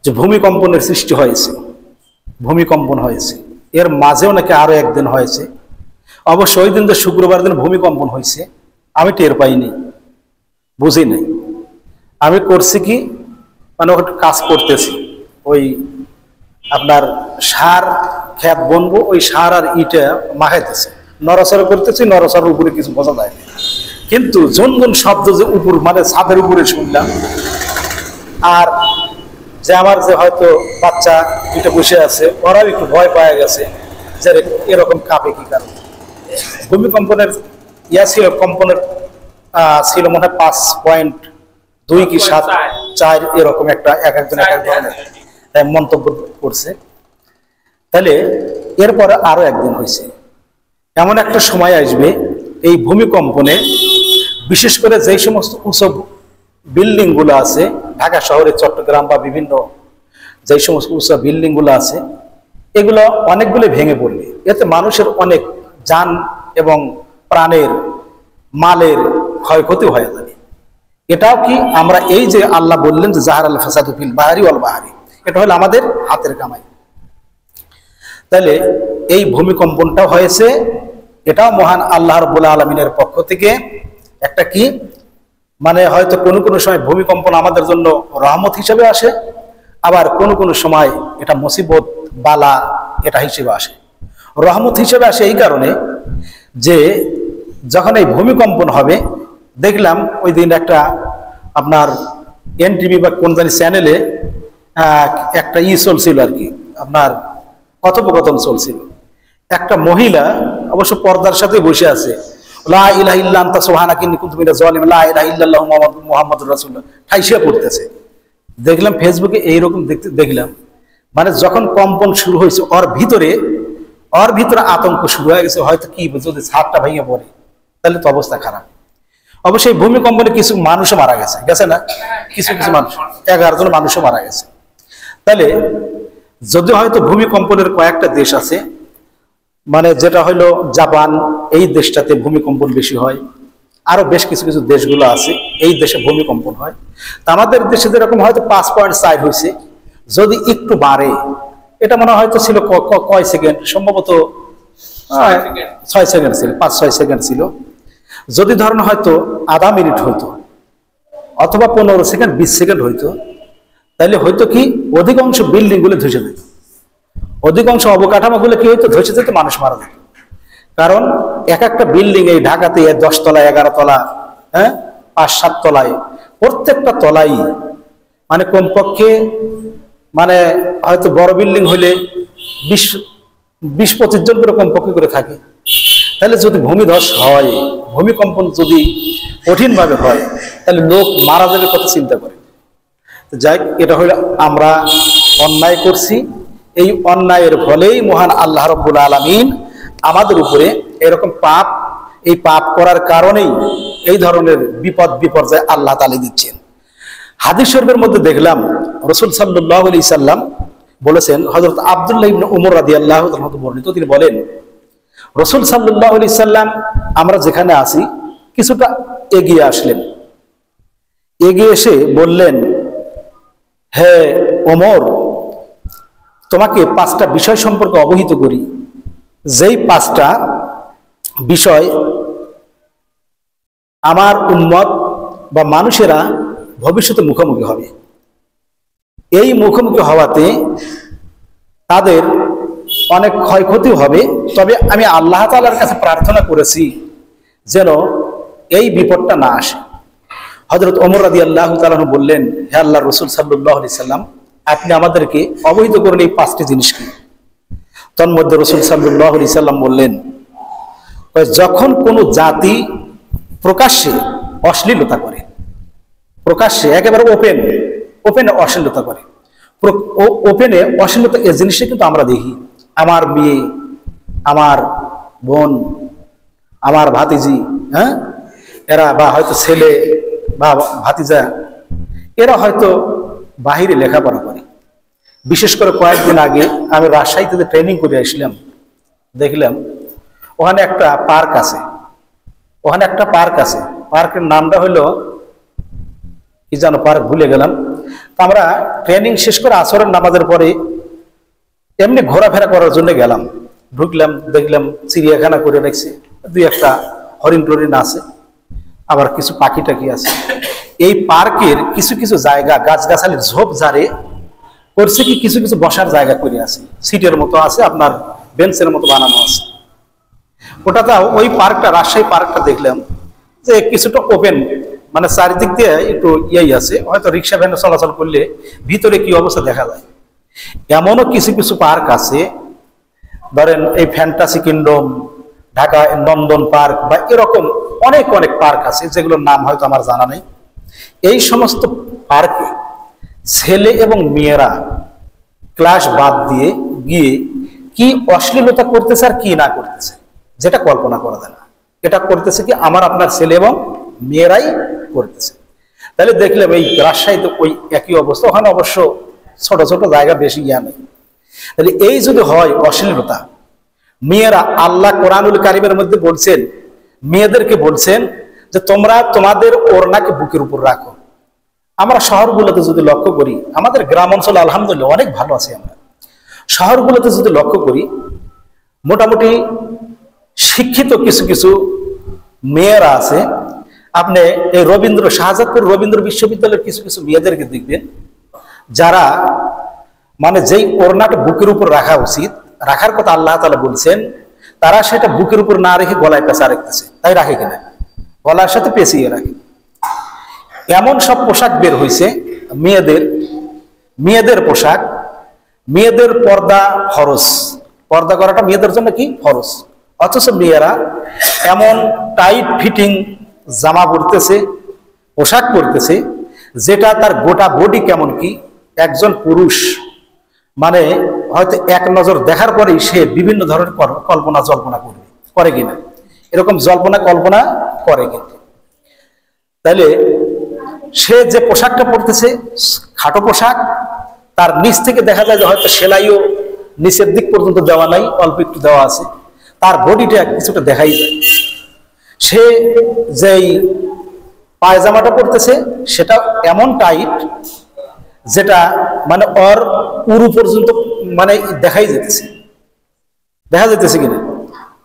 যে ভূমিকম্পনের সৃষ্টি হয়েছে, ভূমিকম্পন হয়েছে। এর মাঝেও নাকি আরো একদিন হয়েছে। অবশ্য ওই দিন, যে শুক্রবার দিন ভূমিকম্পন হয়েছে, আমি টের পাইনি, বুঝি নাই। আমি করছি কি, মানে ওখানে কাজ করতেছি, ওই আপনার সার খেত বনবো, ওই সার আর ইটা মাখাইতেছে, নড়াচড়া করতেছি, নড়াচড়ার উপরে কিছু বোঝা যায় না। কিন্তু ঝনঝন শব্দ যে উপর, মানে ছাদের উপরে শুনলাম। আর যে আমার যে হয়তো বাচ্চা দুটো বসে আছে, ওরাও একটু ভয় পাওয়া গেছে যে এরকম কাঁপে কি কারণ। ভূমিকম্পনের ছিল, কম্পনের ছিল মনে হয় 5.2 কি 7.4 এরকম একটা, এক একজন এক এক ধরনের মন্তব্য করছে। তাহলে এরপরে আরো একদিন হয়েছে। এমন একটা সময় আসবে এই ভূমিকম্পনে, বিশেষ করে যেই সমস্ত উঁচু বিল্ডিং গুলো আছে ঢাকা শহরে, চট্টগ্রাম বা বিভিন্ন যেই সমস্ত উঁচু বিল্ডিং গুলো আছে, এগুলো অনেকগুলো ভেঙে পড়বে। এতে মানুষের অনেক যান এবং প্রাণের, মালের ক্ষয়ক্ষতি হয়ে যাবে। এটাও কি আমরা এই যে আল্লাহ বললেন যে জাহার আল ফাসাদু ফিল বাহরি ওয়াল বাহরি, এটা হলো আমাদের হাতের কামাই। তাহলে এই ভূমিকম্পনটাও হয়েছে, এটাও মহান আল্লাহ রাব্বুল আলামিনের পক্ষ থেকে একটা কি, মানে হয়তো কোনো কোনো সময় ভূমিকম্পন আমাদের জন্য রহমত হিসেবে আসে, আবার কোনো কোনো সময় এটা মুসিবত বালা এটা হিসেবে আসে। রহমত হিসেবে আসে এই কারণে যে যখন এই ভূমিকম্পন হবে, দেখলাম ওই দিন একটা আপনার এনটিভি বা কোন জানি চ্যানেলে একটা চলছিল আর কি, আপনার কথোপকথন চলছিল। একটা মহিলা অবশ্য পর্দার সাথে বসে আছে, লা ইলাহা ইল্লা আনতা সুবহানাকা ইন্নী কুনতু মিনাজ জালিমিন, লা ইলাহা ইল্লাল্লাহু মুহাম্মাদুর রাসূলুল্লাহ ঠাইসিয়া পড়তেছে। দেখলাম ফেসবুকে এইরকম দেখলাম, মানে যখন কম্পন শুরু হয়েছে ওর ভিতরে আতঙ্ক শুরু হয়ে গেছে, হয়তো কি যদি ছাদটা ভেঙে পড়ে তাহলে তো অবস্থা খারাপ। অবশ্যই ভূমিকম্পনে কিছু মানুষও মারা গেছে, গেছে না? কিছু কিছু মানুষ, 11 জন মানুষও মারা গেছে। তাহলে যদি হয়তো ভূমিকম্পনের কয়েকটা দেশ আছে, মানে যেটা হলো জাপান, এই দেশটাতে ভূমিকম্পন বেশি হয়। আরো বেশ কিছু কিছু দেশগুলো আছে, এই দেশে ভূমিকম্পন হয়। তা আমাদের দেশে যেরকম হয়তো 5.4 হয়েছে, যদি একটু বাড়ে, এটা মনে হয়তো ছিল কয় সেকেন্ড, সম্ভবত 6 সেকেন্ড ছিল, 5-6 সেকেন্ড ছিল। যদি ধরেন হয়তো আধা মিনিট হইতো, অথবা 15 সেকেন্ড 20 সেকেন্ড হইতো, তাহলে হয়তো কি অধিকাংশ বিল্ডিং গুলো ধসে যেত, অধিকাংশ অবকাঠামো গুলো কি হইতো, ধসে যেত, মানুষ মারা যেত। কারণ এক একটা বিল্ডিং এই ঢাকাতে 10 তলা 11 তলা, 5-7 তলায়, প্রত্যেকটা তলাই মানে কমপক্ষে, মানে হয়তো বড় বিল্ডিং হলে 20-25 জন করে কমপক্ষে করে থাকে। তাহলে যদি ভূমিধস হয়, ভূমিকম্পন যদি কঠিন ভাবে হয়, তাহলে লোক মারা যাবে কথা চিন্তা করে। যাই, এটা হলো আমরা অন্যায় করছি, এই অন্যায়ের ফলেই মহান আল্লাহ রাব্বুল আলামিন আমাদের উপরে এরকম পাপ, এই পাপ করার কারণেই এই ধরনের বিপদ বিপর্যয় আল্লাহ তাআলা দিচ্ছেন। হাদিস শরীফের মধ্যে দেখলাম রাসূল সাল্লাল্লাহু আলাইহি সাল্লাম বলেছেন, হযরত আব্দুল্লাহ ইবনে উমর রাদিয়াল্লাহু তাআলা বর্ণিত, তিনি বলেন রাসূল সাল্লাল্লাহু আলাইহি সাল্লাম আমরা যেখানে আছি কিছুটা এগিয়ে আসলেন, এগিয়ে এসে বললেন, হে ওমর, তোমাকে 5টা বিষয় সম্পর্কে অবহিত করি, যেই 5টা বিষয় আমার উম্মত বা মানুষেরা ভবিষ্যতে মুখোমুখি হবে। এই মুখোমুখি হওয়াতে তাদের অনেক ক্ষয়ক্ষতি হবে, তবে আমি আল্লাহ তাআলার কাছে প্রার্থনা করেছি যেন এই বিপদটা না আসে। হযরত ওমর রাদিয়াল্লাহু তাআলা বললেন, হে আল্লাহর রাসূল সাল্লাল্লাহু আলাইহি সাল্লাম, আপনি আমাদেরকে অবহিত করেন এই 5টি জিনিস কি? তন্মধ্যে রাসূল সাল্লাল্লাহু আলাইহি সাল্লাম বললেন, যখন কোনো জাতি প্রকাশ্যে অশ্লীলতা করে, প্রকাশ্যে একেবারে ওপেনে অশ্লীলতা করে, ওপেনে অশ্লীলতা, এই জিনিসটা কিন্তু আমরা দেখি। আমার মেয়ে, আমার বোন, আমার ভাতিজি, এরা বা হয়তো ছেলে বা ভাতিজা, এরা হয়তো বাহিরে লেখাপড়া করে। বিশেষ করে কয়েকদিন আগে আমি রাজশাহীতে ট্রেনিং করে আসলাম, দেখলাম ওখানে একটা পার্ক আছে, পার্কের নামটা হলো কি জানো, পার্ক ভুলে গেলাম। তা আমরা ট্রেনিং শেষ করে আসরের নামাজের পরে এমনি ঘোরাফেরা করার জন্য গেলাম, ঢুকলাম, দেখলাম চিড়িয়াখানা করে রাখছে, দুই একটা হরিণ টরিণ আছে, আবার কিছু পাখি টাকি আছে। এই পার্কের কিছু কিছু জায়গা গাছগাছালির ঝোপ ঝাড়ে করছে কি কিছু কিছু বসার জায়গা করে আছে, সিটের মতো আছে, আপনার বেঞ্চের মতো বানানো আছে। ওটাতেও ওই পার্কটা, রাজশাহী পার্কটা দেখলাম যে কিছুটা ওপেন, মানে চারিদিক দিয়ে একটু ইয়াই আছে, হয়তো রিক্সা ভ্যানে চলাচল করলে ভিতরে কি অবস্থা দেখা যায়। এমনও কিছু কিছু পার্ক আছে, ধরেন এই ফ্যান্টাসি কিংডম, ঢাকা নন্দন পার্ক বা এরকম অনেক অনেক পার্ক আছে যেগুলোর নাম হয়তো আমার জানা নেই। এই সমস্ত পার্কে ছেলে এবং মেয়েরা ক্লাস বাদ দিয়ে গিয়ে কি অশ্লীলতা করতেছে আর কি না করতেছে, যেটা কল্পনা করা যায় না। এটা করতেছে কি আমার আপনার ছেলে এবং মেয়েরাই করতেছে। তাহলে দেখলাম এই রাজশাহীতে ওই একই অবস্থা, ওখানে অবশ্য ছোট ছোট জায়গা, বেশি ইয়া নেই। তাহলে এই যদি হয় অশ্লীলতা, মেয়েরা, আল্লাহ কোরআনুল কারিমের মধ্যে বলছেন, মেয়েদেরকে বলছেন যে তোমরা তোমাদের ওড়নাকে বুকের উপর রাখো। আমরা শহরগুলোতে যদি লক্ষ্য করি, আমাদের গ্রাম অঞ্চলে আলহামদুলিল্লাহ অনেক ভালো আছি আমরা, শহরগুলোতে যদি লক্ষ্য করি মোটামুটি শিক্ষিত কিছু কিছু মেয়েরা আছে। আপনি এই শাহজাদপুর রবীন্দ্র বিশ্ববিদ্যালয়ের কিছু কিছু মেয়েদেরকে দেখবেন, যারা মানে যেই ওড়নাটা বুকের উপর রাখা উচিত, রাখার কথা আল্লাহ তাআলা বলছেন, তারা সেটা বুকের উপর না রেখে গলায় পেঁচা রাখতেছে। তাই রাখে কিনা? গলার সাথে পেঁচিয়ে রাখে। এমন সব পোশাক বের হয়েছে মেয়েদের পোশাক, মেয়েদের পর্দা ফরজ, পর্দা করাটা মেয়েদের জন্য কি ফরজ, অথচ মেয়েরা এমন টাইট ফিটিং জামা পরতেছে, পোশাক পরতেছে, যেটা তার গোটা বডি কেমন কি একজন পুরুষ মানে হয়তো এক নজর দেখার পরেই সে বিভিন্ন ধরনের কল্পনা জল্পনা করবে, করে কিনা? এরকম জল্পনা কল্পনা করে কিন্তু। তাইলে সে যে পোশাকটা পরতেছে খাটো পোশাক, তার নিচ থেকে দেখা যায় যে হয়তো সেলাইও নিচের দিক পর্যন্ত দেওয়া নাই, অল্প একটু দেওয়া আছে, তার বডিটা কিছুটা দেখাই যায়। সে যেই পায়জামাটা পরতেছে সেটা এমন টাইট যেটা মানে ওর উরু পর্যন্ত মানে দেখা যেতেছে কিনা।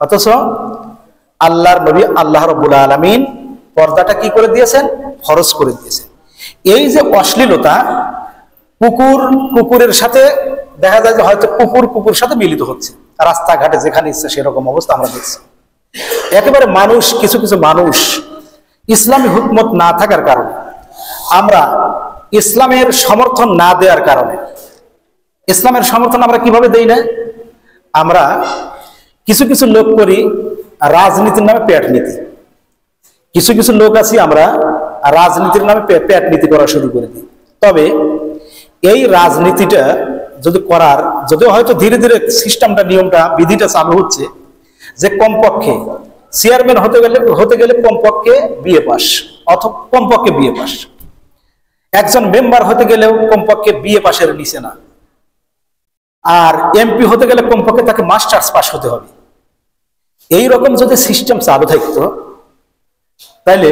অথচ আল্লাহর নবী আল্লাহ রাব্বুল আলামিন পর্দাটা কি করে দিয়েছেন? ফরজ করে দিয়েছেন। এই যে অশ্লীলতা, কুকুরের সাথে দেখা যায় যে হয়তো কুকুর সাথে মিলিত হচ্ছে রাস্তাঘাটে, যেখানে ইচ্ছে সেরকম অবস্থা আমরা দেখছি। একেবারে কিছু কিছু মানুষ ইসলামী হুকমত না থাকার কারণে, আমরা ইসলামের সমর্থন না দেওয়ার কারণে, ইসলামের সমর্থন আমরা কিভাবে দেই না? আমরা কিছু কিছু লোক করি রাজনীতির নামে পেটনীতি, কিছু কিছু লোক আছি আমরা রাজনীতির নামে পেটনীতি করা শুরু করে দিই। তবে এই রাজনীতিটা যদিও হয়তো ধীরে ধীরে সিস্টেমটা, নিয়মটা, বিধিটা চালু হচ্ছে যে কমপক্ষে চেয়ারম্যান হতে গেলে কমপক্ষে বিএ পাস, অথবা কমপক্ষে বিএ পাস, একজন মেম্বার হতে গেলেও কমপক্ষে বিএ পাসের নিচে না, আর এমপি হতে গেলে কমপক্ষে তাকে মাস্টার্স পাস হতে হবে। এই রকম যদি সিস্টেম চালু থাকতো তাইলে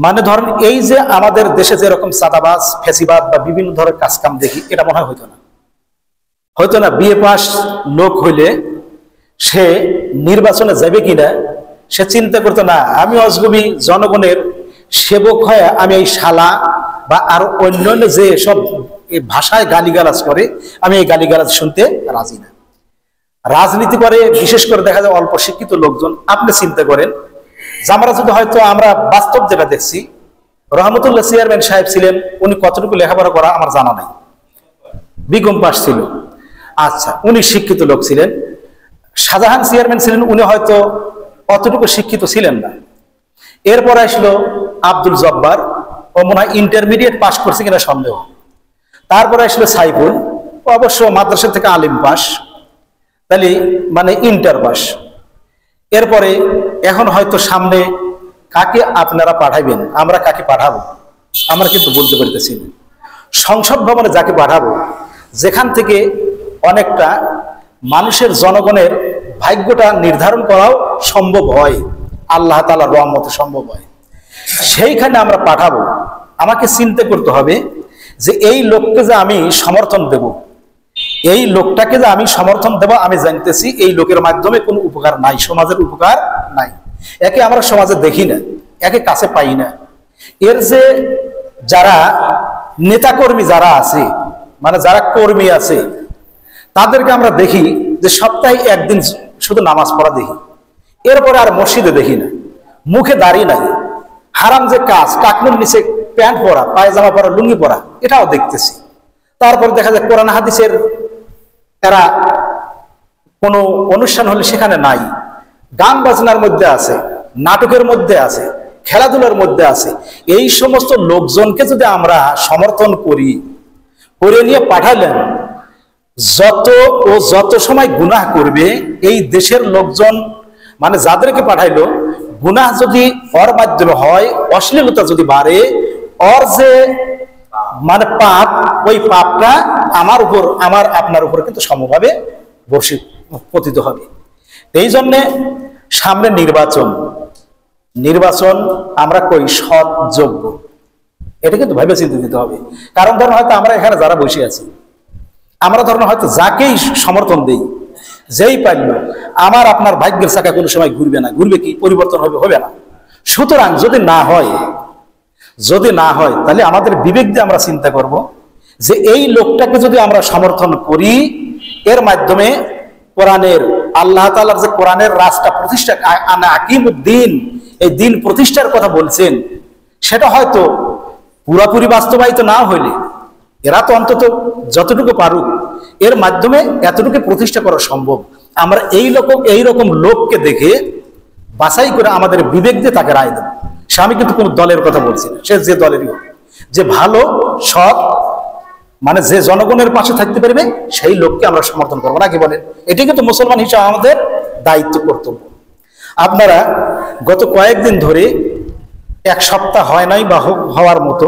মানে ধরেন এই যে আমাদের দেশে যেরকম চাঁদাবাজ, ফ্যাসিবাদ বা বিভিন্ন ধরনের কাজকাম দেখি, এটা মনে হয় হয়তো না। বিএ পাস লোক হইলে সে নির্বাচনে যাবে কিনা সে চিন্তা করতো না, আমি অজগবি জনগণের সেবক হয়ে আমি এই শালা বা আরো অন্যান্য যে সব ভাষায় গালিগালাজ করে, আমি এই গালিগালাজ শুনতে রাজি না। রাজনীতি করে বিশেষ করে দেখা যায় অল্প শিক্ষিত লোকজন। আপনি চিন্তা করেন যে আমরা বাস্তব যেটা দেখছি, রহমতুল্লাহ চেয়ারম্যান সাহেব ছিলেন, উনি কতটুকু লেখাপড়া করা আমার জানা নাই, বিকম পাস ছিল, আচ্ছা উনি শিক্ষিত লোক ছিলেন। শাহজাহান চেয়ারম্যান ছিলেন, উনি হয়তো অতটুকু শিক্ষিত ছিলেন না। এরপর আসলো আব্দুল জব্বার, ও মনে হয় ইন্টারমিডিয়েট পাস করছে কিনা সন্দেহ। তারপরে আসলো সাইফুল, অবশ্য মাদ্রাসা থেকে আলিম পাস, তাহলে মানে ইন্টার পাস। এরপরে এখন হয়তো সামনে কাকে আপনারা পাঠাবেন, আমরা কাকে পাঠাবো আমরা কিন্তু বলতে পারতেছি না। সংসদ ভবনে যাকে পাঠাবো, যেখান থেকে অনেকটা মানুষের জনগণের ভাগ্যটা নির্ধারণ করাও সম্ভব হয়, আল্লাহ তাআলার রহমতে সম্ভব হয়, সেইখানে আমরা পাঠাবো। আমাকে চিন্তা করতে হবে যে এই লোককে যে আমি সমর্থন দেব, এই লোকটাকে যে আমি সমর্থন দেব, আমি জানতেছি এই লোকের মাধ্যমে কোনো উপকার নাই, সমাজের উপকার নাই। একে আমরা সমাজে দেখি না, একে কাছে পাই না। এর যে যারা নেতাকর্মী যারা আছে, মানে যারা কর্মী আছে, তাদেরকে আমরা দেখি যে সপ্তাহে একদিন শুধু নামাজ পড়া দেখি, এরপরে আর মসজিদে দেখি না, মুখে দাড়ি নাই, হারাম যে কাজ, টাকনুর নিচে প্যান্ট পরা, পায়জামা পরা, লুঙ্গি পরা, এটাও দেখতেছি। তারপর দেখা যায় কোরআন হাদিসের এরা কোনো অনুষ্ঠান হলে সেখানে নাই, গান বাজনার মধ্যে আছে, নাটকের মধ্যে আছে, খেলাধুলার মধ্যে আছে। এই সমস্ত লোকজনকে যদি আমরা সমর্থন করি, করে নিয়ে পাঠালেন, যত সময় গুনাহ করবে এই দেশের লোকজন, মানে যাদেরকে পাঠাইলো, গুনাহ যদি ওর মাধ্যমে হয়, অশ্লীলতা যদি বাড়ে, ওর যে মানে পাপ, ওই পাপটা আমার উপর, আমার আপনার উপর কিন্তু সমভাবে পতিত হবে। এই জন্যে সামনে নির্বাচন আমরা কই সৎ যোগ্য, এটা কিন্তু ভেবে চিন্তে দিতে হবে। কারণ ধরুন হয়তো আমরা এখানে যারা বসে আছি, আমরা ধরুন হয়তো যাকেই সমর্থন দেই, যেই পারল, আমার আপনার ভাগ্যের চাকা কোনো সময় ঘুরবে না। ঘুরবে কি? পরিবর্তন হবে না। সুতরাং যদি না হয়, তাহলে আমাদের বিবেক দিয়ে আমরা চিন্তা করব যে এই লোকটাকে যদি আমরা সমর্থন করি, এর মাধ্যমে কোরআনের, আল্লাহ তাআলার যে কোরআনের রাস্তা প্রতিষ্ঠা, আকিমুদ্দিন, এই দিন প্রতিষ্ঠার কথা বলছেন, সেটা হয়তো পুরাপুরি বাস্তবায়িত না হইলে এরা তো অন্তত যতটুকু পারুক, এর মাধ্যমে এতটুকু প্রতিষ্ঠা করা সম্ভব। আমরা এই রকম লোককে দেখে বাছাই করে আমাদের বিবেক দিয়ে তাকে রায় দেব। সে, আমি কিন্তু কোনো দলের কথা বলছি না, সে যে দলেরই হোক, যে ভালো সৎ, মানে যে জনগণের পাশে থাকতে পারবে, সেই লোককে আমরা সমর্থন করবো, নাকি বলেন? এটি কিন্তু মুসলমান হিসেবে আমাদের দায়িত্ব, কর্তব্য। আপনারা গত কয়েকদিন ধরে, এক সপ্তাহ হয় নাই বা হওয়ার মতো,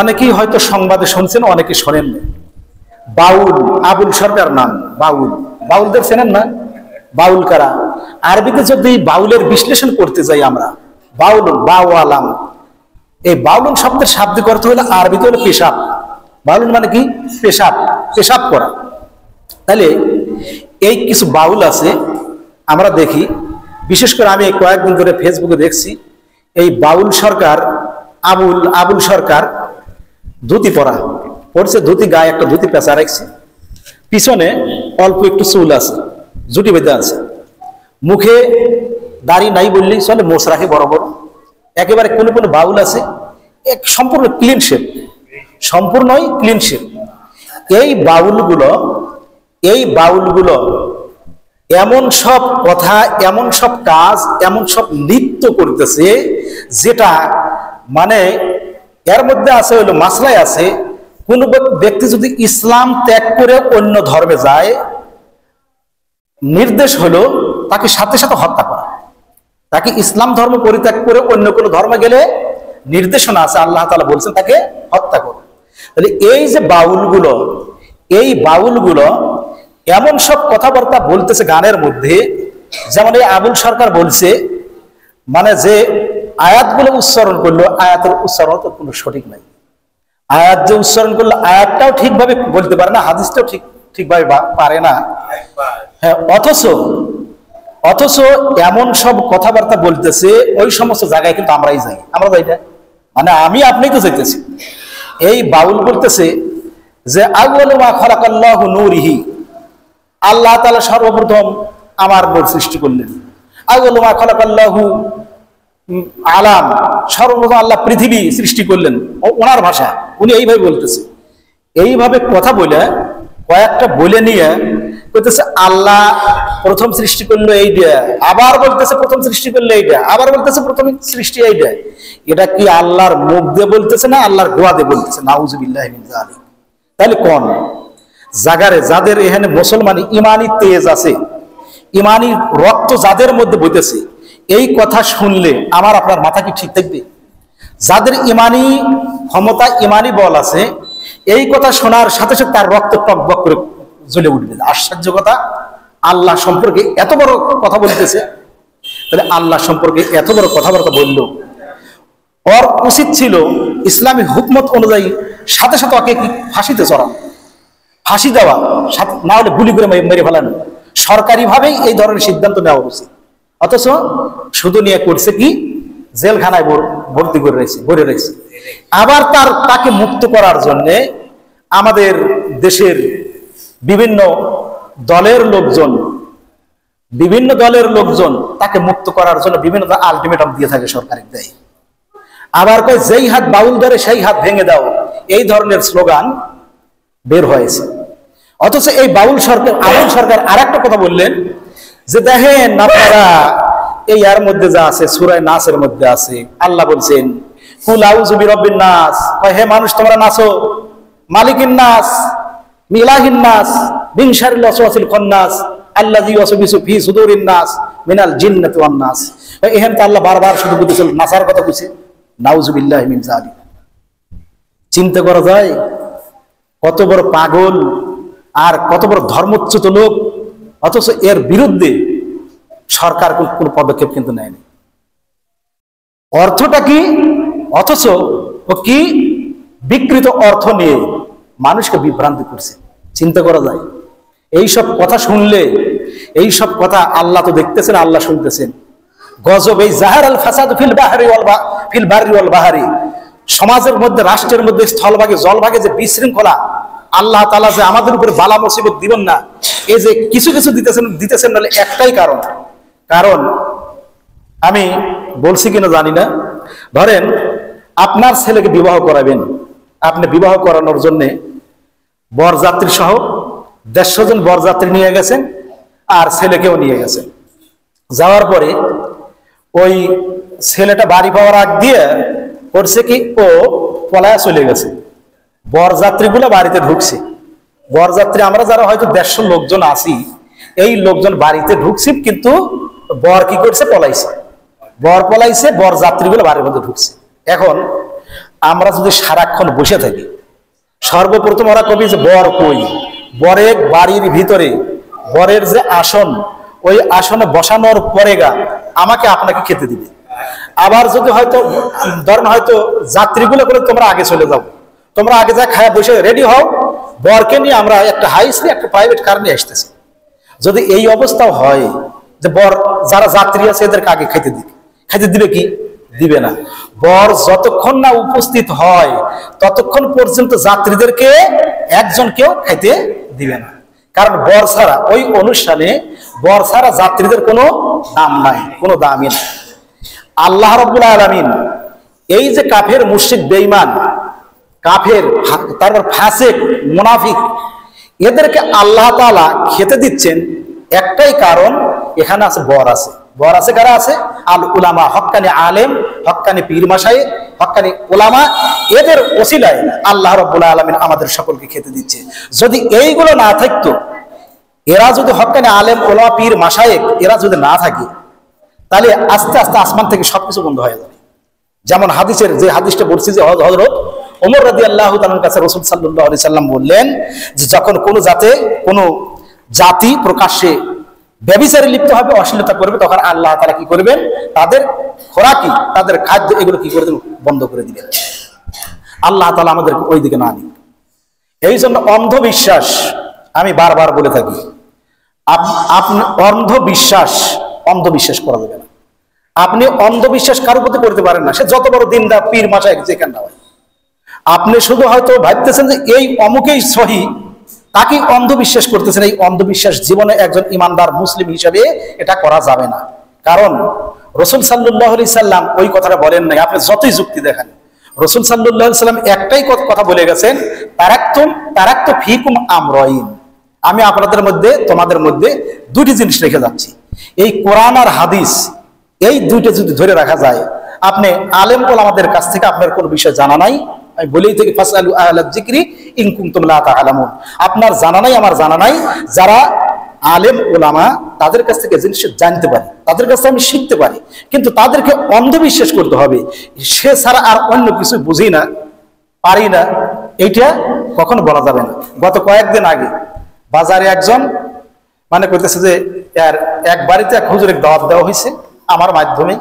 অনেকেই হয়তো সংবাদে শুনছেন, অনেকে শোনেননি। বাউল, আবুল সরকার নাম, বাউলদের চেনেন না? বাউল কারা? আরবিতে যদি বাউলের বিশ্লেষণ করতে যাই আমরা, বাউলাম, এই বাউলুন শব্দের শাব্দিক অর্থ হলো আরবিতে হলো পেশাব। বাউলুন মানে কি? পেশাব করা। তাহলে এই কিছু বাউল আছে, আমরা দেখি, বিশেষ করে আমি কয়েকদিন ধরে ফেসবুকে দেখছি, এই বাউল সরকার, আবুল সরকার ধুতি পড়ছে, ধুতি গায়ে একটা ধুতি পেঁচা রাখছে, পিছনে অল্প একটু চুল আছে, জুটি বেঁধে আছে, মুখে দাড়ি নাই বললেই চলে, মোছ রাখে বড় বড়। একেবারে কোনো বাউল আছে সম্পূর্ণ ক্লিন শেপ, সম্পূর্ণই ক্লিন শেপ। এই বাউলগুলো এমন সব কথা, এমন সব কাজ, এমন সব নৃত্য করতেছে, যেটা মানে এর মধ্যে আছে হইলো, মাসলায় আছে, কোন ব্যক্তি যদি ইসলাম ত্যাগ করে অন্য ধর্মে যায়, নির্দেশ হলো তাকে সাথে সাথে হত্যা করা। তাকে ইসলাম ধর্ম পরিত্যাগ করে অন্য কোনো ধর্মে গেলে নির্দেশনা আছে, আল্লাহ তাআলা বলছেন তাকে হত্যা করো। তাহলে এই যে বাউলগুলো এমন সব কথাবার্তা বলতেছে গানের মধ্যে, যেমন এই আবুল সরকার বলছে, মানে যে আয়াতগুলো উচ্চারণ করলো, আয়াতের উচ্চারণ তো কোনো সঠিক নাই। আয়াত যে উচ্চারণ করলো, আয়াতটাও ঠিকভাবে বলতে পারে না, হাদিসটাও ঠিকভাবে পারে না। হ্যাঁ, অথচ এমন সব কথাবার্তা বলতেছে, ওই সমস্ত জায়গায় কিন্তু আমরাই যাই। আমরা যাই না, মানে আপনি তো যাইতেছি। এই বাউল বলতেছে যে আউয়ালু মা খালাকাল্লাহু নূরিহি, আল্লাহ তাআলা সর্বপ্রথম আমার নূর সৃষ্টি করলেন। আউয়ালু মা খালাকাল্লাহু আলাম, সর্বপ্রথম আল্লাহ পৃথিবী সৃষ্টি করলেন। ওনার ভাষা, উনি এইভাবে বলতেছে। এইভাবে কথা বলে কয়েকটা বলে নিয়ে বলতেছে আল্লাহ প্রথম সৃষ্টি করলো এইটা, আবার বলতেছে প্রথম সৃষ্টি করলো এইটা, আবার বলতেছে প্রথম সৃষ্টি এইটা। এটা কি আল্লাহর মুখ দিয়ে বলতেছে না আল্লাহর গোয়া দিয়ে বলতেছে? নাউজুবিল্লাহি মিন যালিক। তাহলে কোন জাগারে যাদের এখানে মুসলমানি ইমানি তেজ আছে, ইমানি রক্ত যাদের মধ্যে বইতেছে, এই কথা শুনলে আমার আপনার মাথা কি ঠিক থাকবে? যাদের ইমানি ক্ষমতা, ইমানি বল আছে, এই কথা শোনার সাথে সাথে তার রক্ত টকবক করে জ্বলে উঠবে। আশ্চর্য কথা, আল্লাহ সম্পর্কে এত বড় কথা বলতেছে। তাহলে আল্লাহ সম্পর্কে এত বড় কথাবার্তা বলল, ওর উচিত ছিল ইসলামী হুকমত অনুযায়ী সাথে সাথে ওকে ফাঁসিতে চড়ানো, ফাঁসি দেওয়া, না হলে গুলি করে মেরে ফেলানো। সরকারিভাবেই এই ধরনের সিদ্ধান্ত নেওয়া উচিত। অথচ শুধু নিয়ে করছে কি, জেলখানায় ভর্তি করে রয়েছে। আবার তাকে মুক্ত করার জন্যে আমাদের দেশের বিভিন্ন দলের লোকজন তাকে মুক্ত করার জন্য বিভিন্ন আলটিমেটাম দিয়ে থাকে, সরকারের দেয়। আবার কয় যেই হাত বাউল ধরে সেই হাত ভেঙে দাও, এই ধরনের স্লোগান বের হয়েছে। অথচ এই আওয়ামী সরকার আর একটা কথা বললেন যে দেখেন আপনারা এই এর মধ্যে যা আছে সূরা নাসের মধ্যে আছে, আল্লাহ বলছেন কুল আউযু বিরাব্বিন নাস, হে মানুষ তোমরা নাচো, মালিকিন নাস, ইলাহিন নাস, মিন শাররিল ওয়াসওয়াসিল খান্নাস আল্লাযী ইওয়াসওয়িসু ফি সুদুরিন নাস মিনাল জিন্নাতি ওয়ান নাস। এখানে তো আল্লাহ বারবার শুধু বলতেছেন নাসার কথা কইছে, নাউযুবিল্লাহি মিন যালিক। চিন্তা করা যায় কত বড় পাগল আর কত বড় ধর্মচ্যুত লোক, অথচ এর বিরুদ্ধে সরকার কোনো পদক্ষেপ কিন্তু নেয়নি। অর্থটা কি? অথচ ও কি বিকৃত অর্থ নিয়ে মানুষকে বিভ্রান্তি করছে। চিন্তা করা যায় এইসব কথা শুনলে, এইসব কথা আল্লাহ তো দেখতেছেন, আল্লাহ শুনতেছেন। গজব এই জাহার আল ফাসাদ ফিল বাররি ওয়াল বাহরি, সমাজের মধ্যে, রাষ্ট্রের মধ্যে, স্থলভাগে, জলভাগে যে বিশৃঙ্খলা, আল্লাহ তাআলা যে আমাদের উপরে বালা মুসিবত দিবেন না, এই যে কিছু কিছু দিতেছেন নাহলে একটাই কারণ আমি বলছি কিনা জানি না। ধরেন আপনার ছেলেকে বিবাহ করাবেন, আপনি বিবাহ করানোর জন্য বরযাত্রী সহ 150 জন বরযাত্রী নিয়ে গেছেন, আর ছেলেকেও নিয়ে গেছেন। যাওয়ার পরে ওই ছেলেটা বাড়ি পাওয়ার আগ দিয়ে করছে কি, ও পলায়া চলে গেছে। বরযাত্রীগুলো বাড়িতে ঢুকছে, বরযাত্রী আমরা যারা হয়তো 150 লোকজন আছি, এই লোকজন বাড়িতে ঢুকছি, কিন্তু বর কি করছে, পলাইছে। বর পলাইছে, বরযাত্রীগুলো বাড়ির মধ্যে ঢুকছে। এখন আমরা যদি সারাক্ষণ বসে থাকি, সর্বপ্রথম ওরা কবি যে বর কই, বরের বাড়ির ভিতরে বরের যে আসন, ওই আসনে বসানোর পরে আমাকে আপনাকে খেতে দিবে। আবার যদি হয়তো ধরেন হয়তো যাত্রীগুলো করে তোমরা আগে চলে যাও, তোমরা আগে যা খায়া বসে রেডি হও, বরকে নিয়ে আমরা একটা হাইসলি একটা প্রাইভেট কার নিয়ে আসতেছি। যদি এই অবস্থাও হয় যে বর যারা যাত্রী আছে এদেরকে আগে খাইতে দিবে কি? দিবে না। বর যতক্ষণ না উপস্থিত হয় ততক্ষণ পর্যন্ত যাত্রীদেরকে একজনকেও খাইতে দিবে না। কারণ বর ছাড়া ওই অনুষ্ঠানে বর ছাড়া যাত্রীদের কোনো দাম নাই, কোনো দামই নাই। আল্লাহ রাব্বুল আলামিন এই যে কাফের, মুশরিক, বেঈমান, কাফের, তারপর ফাসিক, মুনাফিক, এদেরকে আল্লাহ তাআলা খেতে দিচ্ছেন একটাই কারণ, এখানে আছে বর আছে। বর আছে কারা আছে? আল উলামা, হক্কানি আলেম, হক্কানি পীর মাশায়েখ, হক্কানি উলামা, এদের ওসিলায় আল্লাহ রাব্বুল আলামিন আমাদের সকলকে খেতে দিচ্ছে। যদি এইগুলো না থাকতো, এরা যদি হক্কানি আলেম, উলামা, পীর মাশায়েখ এরা যদি না থাকে, তাহলে আস্তে আস্তে আসমান থেকে সবকিছু বন্ধ হয়ে যাবে। যেমন হাদিসের যে হাদিসটা বলছি যে হযরত ওমর রাদিয়াল্লাহু তাআলার কাছে রাসূল সাল্লাল্লাহু আলাইহি সাল্লাম বললেন যে যখন কোনো জাতি প্রকাশ্যে ব্যভিচারে লিপ্ত হবে, অশ্লীলতা করবে, তখন আল্লাহ তাআলা কি করবেন? তাদের খোরাকি, তাদের খাদ্য, এগুলো কি করে দেবেন? বন্ধ করে দিবেন। আল্লাহ তাআলা আমাদের ওই দিকে না নিন। এই জন্য অন্ধবিশ্বাস, আমি বারবার বলে থাকি, আপনি অন্ধবিশ্বাস করা যাবে না। আপনি অন্ধবিশ্বাস কারোর প্রতি করতে পারেন না, সে যত বড় দিনদার, পীর মাশায়েখ যেখানটা হয়। আপনি শুধু হয়তো ভাবতেছেন যে এই অমুকেই সহি, তাকে অন্ধবিশ্বাস করতেছেন। এই অন্ধবিশ্বাস জীবনে একজন ইমানদার মুসলিম হিসেবে এটা করা যাবে না। কারণ রাসূল সাল্লাল্লাহু আলাইহি সাল্লাম ওই কথাটা বলেন নাই, আপনি যতই যুক্তি দেখান। রাসূল সাল্লাল্লাহু আলাইহি সাল্লাম একটাই কথা বলে গেছেন, তারাক্তু ফিকুম আমরাইন, আমি আপনাদের মধ্যে, তোমাদের মধ্যে দুটি জিনিস রেখে যাচ্ছি। এই কোরআন আর হাদিস, এই দুইটা যদি ধরে রাখা যায়, আপনি আলেম ওলামাদের কাছ থেকে আপনার কোনো বিষয় জানা নাই, আমি বলেই থেকে ফাসআলু আহলায যিকরি ইন কুনতুম লা তা'লামুন, আপনার জানা নাই, আমার জানা নাই, যারা আলেম ওলামা তাদের কাছ থেকে জিনিস জানতে পারি, তাদের কাছ থেকে আমি শিখতে পারি, কিন্তু তাদেরকে অন্ধবিশ্বাস করতে হবে, সে ছাড়া আর অন্য কিছু বুঝি না, পারি না, এইটা কখনো বলা যাবে না। গত কয়েকদিন আগে বাজারে একজন করতেছে যে এক বাড়িতে এক হুজুরের দাওয়াত দেওয়া হয়েছে আমার মাধ্যমে।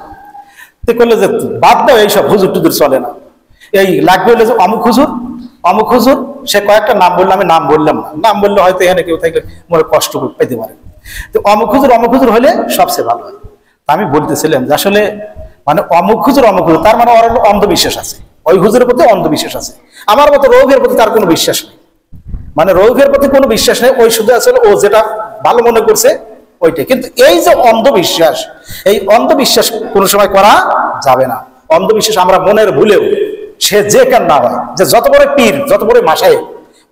করলে যে বাদ দাও এইসব হুজুর টুজুর চলে না, এই লাগবে হলে যে অমুক হুজুর অমুক হুজুর, সে কয়েকটা নাম বললে আমি নাম বললাম না, নাম বললে হয়তো এখানে কেউ থাকলে মনে কষ্ট পেতে পারে। তো অমুক হুজুর হলে সবচেয়ে ভালো হয়। তা আমি বলতেছিলাম যে আসলে মানে অমুক হুজুর তার মানে ওর অন্ধবিশ্বাস আছে, ওই হুজুরের প্রতি অন্ধবিশ্বাস আছে। আমার মতো রৌঘের প্রতি তার কোনো বিশ্বাস নেই, মানে রৌঘের প্রতি কোনো বিশ্বাস নেই, ওই শুধু আসলে ও যেটা ভালো মনে করছে ওইটাই। কিন্তু এই যে অন্ধবিশ্বাস, এই অন্ধবিশ্বাস কোনো সময় করা যাবে না। অন্ধবিশ্বাস আমরা মনের ভুলেও, সে যে কেন না হয়, যে যত বড় পীর যত বড় মাসায়,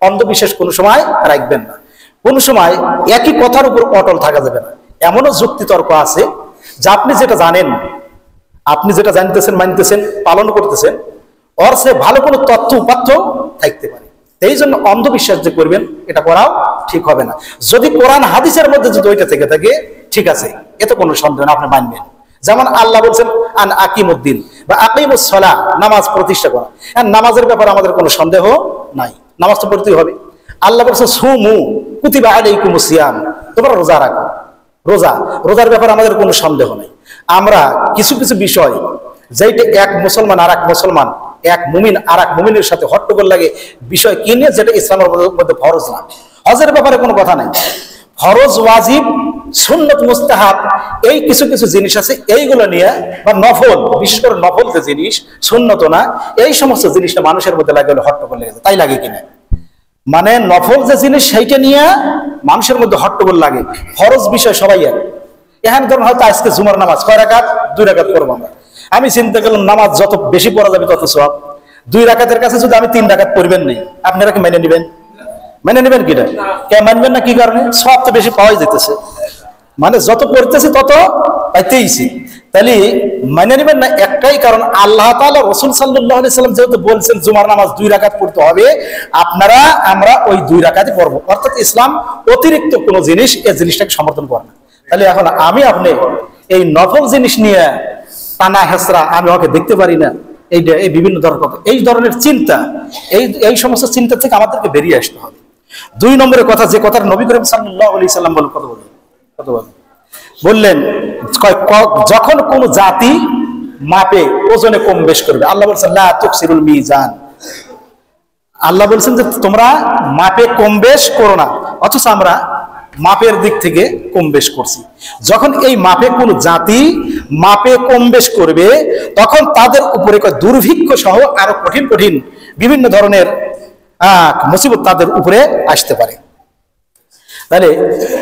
অন্ধবিশ্বাস কোনো সময় রাখবেন না। কোনো সময় একই কথার উপর অটল থাকা যাবে না। এমনও যুক্তি তর্ক আছে যে আপনি যেটা জানেন, আপনি যেটা জানতেছেন মানতেছেন পালন করতেছেন, ওর সে ভালো কোনো তথ্য উপাত্য থাকতে পারে। এই জন্য অন্ধবিশ্বাস যে করবেন এটা করাও ঠিক হবে না। যদি কোরআন হাদিসের মধ্যে যদি ওইটা থেকে থাকে ঠিক আছে, এতে কোনো সন্দেহ না, আপনি মানবেন। যেমন আল্লাহ বলছেন আন আকিমুদ্দিন বা আকিমুস সালাহ, নামাজ প্রতিষ্ঠা করা। আর নামাজের ব্যাপারে আমাদের কোনো সন্দেহ নাই, নামাজ তো পড়তেই হবে। আল্লাহ বলছে সুমু কুতিবা আলাইকুমুস সিয়াম, তোমরা রোজা রাখো। রোজার ব্যাপারে আমাদের কোনো সন্দেহ নেই। আমরা কিছু কিছু বিষয় যেটা এক মুসলমান আর এক মুসলমান, এক মুমিন আর এক মুমিনের সাথে হট্টগোল লাগে বিষয় কি নিয়ে, যেটা ইসলামের মধ্যে ফরজ না। হজের ব্যাপারে কোনো কথা নাই, ফরজ ওয়াজিব সুন্নত মুস্তাহাব এই কিছু কিছু জিনিস আছে, এইগুলো নিয়ে বা নফল, বিশেষ করে নফল যে জিনিস সুন্নত না, এই সমস্ত জিনিসটা মানুষের মধ্যে লাগে হট্টগোল লেগে যায়। তাই লাগে কিনা, মানে নফল যে জিনিস সেইটা নিয়ে মানুষের মধ্যে হট্টগোল লাগে। ফরজ বিষয় সবাই এক। এখানে ধরুন হয়তো আজকে জুমার নামাজ কয় রাকাত, 2 রাকাত পড়বো আমরা। আমি চিন্তা করলাম নামাজ যত বেশি পড়া যাবে তত সওয়াব। 2 রাকাতের কাছে যদি আমি 3 রাকাত পড়বেন নেই, আপনারা কি মেনে নেবেন? মেনে নেবেন কিনা? কে মানবেন না? কি কারণে? সওয়াব তো বেশি পাওয়াই যেতেছে, মানে যত পড়তেছি তত পাইতেইছি। তাহলে মেনে নেবেন না একটাই কারণ, আল্লাহ তাআলা রাসূল সাল্লাল্লাহু আলাইহি সাল্লাম যেহেতু বলছেন জুমার নামাজ 2 রাকাত পড়তে হবে, আমরা ওই 2 রাকাতই পড়বো। অর্থাৎ ইসলাম অতিরিক্ত কোনো জিনিস এই জিনিসটাকে সমর্থন করে না। তাহলে এখন আপনি এই নফল জিনিস নিয়ে টানা হেসরা, আমি ওকে দেখতে পারি না, এই বিভিন্ন ধরনের কথা, এই ধরনের চিন্তা, এই সমস্ত চিন্তা থেকে আমাদেরকে বেরিয়ে আসতে হবে। 2 নম্বরের কথা, যে কথাটা নবী করিম সাল্লাল্লাহু আলাইহি সাল্লাম বললেন, যখন কোন জাতি মাপে ওজনে কম বেশ করবে, আল্লাহ বলছেন লা তুকসিরুল মিজান, আল্লাহ বলছেন যে তোমরা মাপে কম বেশ করো না। অথচ আমরা মাপের দিক থেকে কম বেশ করছি। যখন এই মাপে কোন জাতি মাপে কম বেশ করবে, তখন তাদের উপরে দুর্ভিক্ষ সহ আরো কঠিন কঠিন বিভিন্ন ধরনের মুসিবত তাদের উপরে আসতে পারে। তাহলে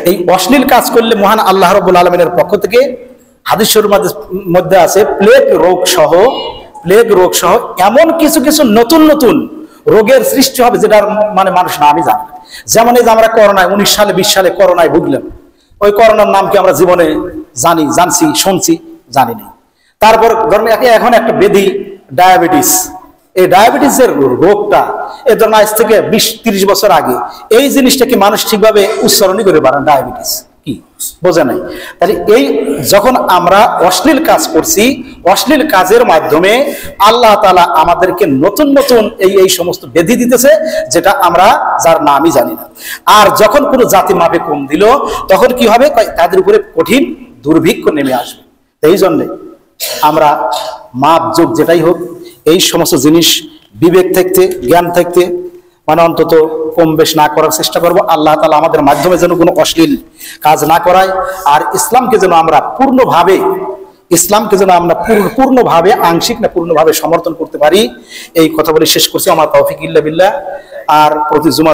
এই অশ্লীল কাজ করলে মহান আল্লাহ রাব্বুল আলামিনের পক্ষ থেকে হাদিস শরীফের মধ্যে আছে প্লেগ রোগ সহ এমন কিছু কিছু নতুন নতুন রোগের সৃষ্টি হবে যেটার মানে মানুষ নামই জানে না। যেমন এই যে আমরা করোনায় 19 সালে 20 সালে করোনায় ভুগলাম, ওই করোনার নাম কি আমরা জীবনে জানছি শুনছি? জানি না। তারপর ধরুন এখন একটা ব্যাধি ডায়াবেটিস, এই ডায়াবেটিসের রোগটা এ ধরুন আজ থেকে 20-30 বছর আগে এই জিনিসটাকে মানুষ ঠিকভাবে উচ্চারণই করে পারে, ডায়াবেটিস কি বোঝে নাই। তাহলে এই যখন আমরা অশ্লীল কাজ করছি, অশ্লীল কাজের মাধ্যমে আল্লাহ তাআলা আমাদেরকে নতুন নতুন এই সমস্ত ব্যাধি দিতেছে, যেটা আমরা যার নামই জানি না। আর যখন কোনো জাতি মাপে কম দিল, তখন কি হবে? তাদের উপরে কঠিন দুর্ভিক্ষ নেমে আসবে। এই জন্যে আমরা মাপ যোগ যেটাই হোক, এই সমস্ত জিনিস বিবেক থাকতে, জ্ঞান থাকতে, মানে অন্তত কম বেশ না করার চেষ্টা করব। আল্লাহ তাআলা আমাদের মাধ্যমে যেন কোনো অশ্লীল কাজ না করায়, আর ইসলামকে যেন আমরা পূর্ণভাবে আংশিক না পূর্ণভাবে সমর্থন করতে পারি। এই কথা বলে শেষ করছি। আমার তৌফিক ইল্লা বিল্লাহ। আর প্রতি জুমা